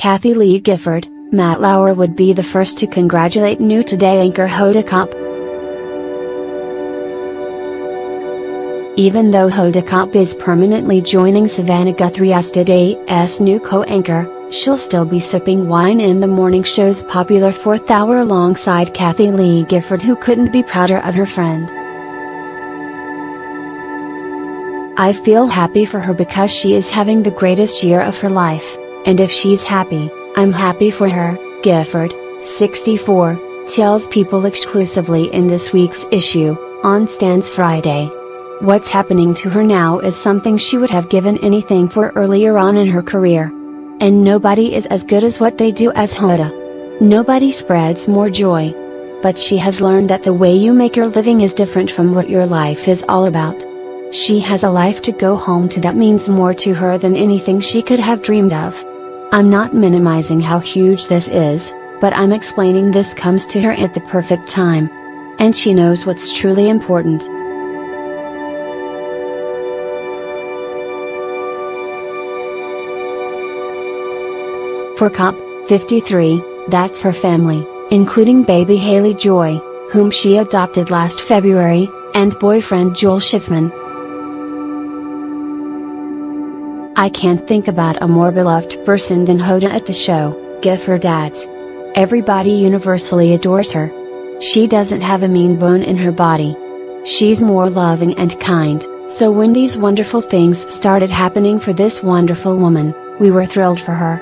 Kathie Lee Gifford, Matt Lauer would be the first to congratulate new Today anchor Hoda Kotb. Even though Hoda Kotb is permanently joining Savannah Guthrie as Today's new co-anchor, she'll still be sipping wine in the morning show's popular fourth hour alongside Kathie Lee Gifford, who couldn't be prouder of her friend. "I feel happy for her because she is having the greatest year of her life, and if she's happy, I'm happy for her," Gifford, 64, tells People exclusively in this week's issue, on Stan's Friday. What's happening to her now is something she would have given anything for earlier on in her career. And nobody is as good as what they do as Hoda. Nobody spreads more joy. But she has learned that the way you make your living is different from what your life is all about. She has a life to go home to that means more to her than anything she could have dreamed of. "I'm not minimizing how huge this is, but I'm explaining this comes to her at the perfect time. And she knows what's truly important." For Kotb, 53, that's her family, including baby Haley Joy, whom she adopted last February, and boyfriend Joel Schiffman. "I can't think about a more beloved person than Hoda at the show," Gifford adds. "Everybody universally adores her. She doesn't have a mean bone in her body. She's more loving and kind, so when these wonderful things started happening for this wonderful woman, we were thrilled for her."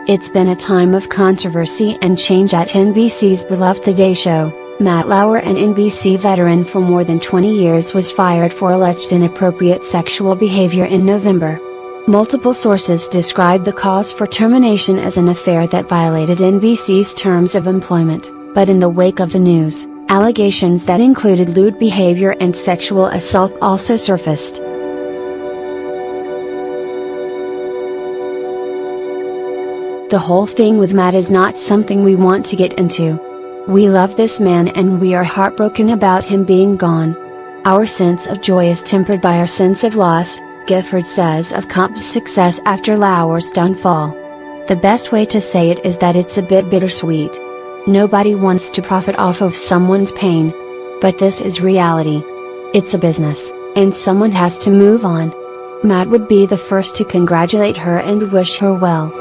It's been a time of controversy and change at NBC's beloved Today Show. Matt Lauer, an NBC veteran for more than 20 years, was fired for alleged inappropriate sexual behavior in November. Multiple sources described the cause for termination as an affair that violated NBC's terms of employment, but in the wake of the news, allegations that included lewd behavior and sexual assault also surfaced. "The whole thing with Matt is not something we want to get into. We love this man and we are heartbroken about him being gone. Our sense of joy is tempered by our sense of loss," Gifford says of Kotb's success after Lauer's downfall. "The best way to say it is that it's a bit bittersweet. Nobody wants to profit off of someone's pain. But this is reality. It's a business, and someone has to move on." Matt would be the first to congratulate her and wish her well.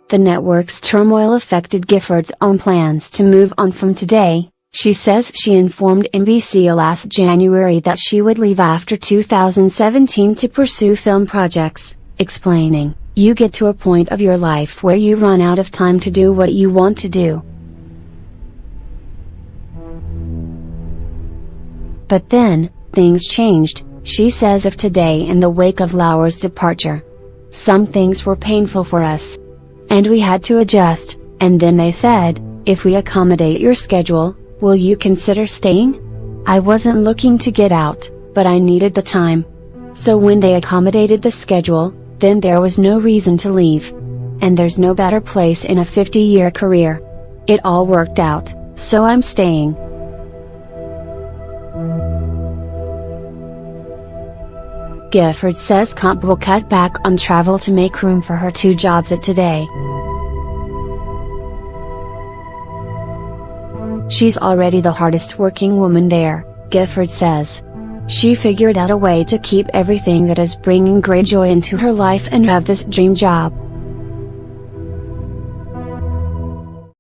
The network's turmoil affected Gifford's own plans to move on from Today. She says she informed NBC last January that she would leave after 2017 to pursue film projects, explaining, "You get to a point of your life where you run out of time to do what you want to do." But then, things changed, she says of Today in the wake of Lauer's departure. "Some things were painful for us. And we had to adjust, and then they said, if we accommodate your schedule, will you consider staying? I wasn't looking to get out, but I needed the time. So when they accommodated the schedule, then there was no reason to leave. And there's no better place in a 50-year career. It all worked out, so I'm staying." Gifford says Kotb will cut back on travel to make room for her two jobs at Today. "She's already the hardest working woman there," Gifford says. "She figured out a way to keep everything that is bringing great joy into her life and have this dream job.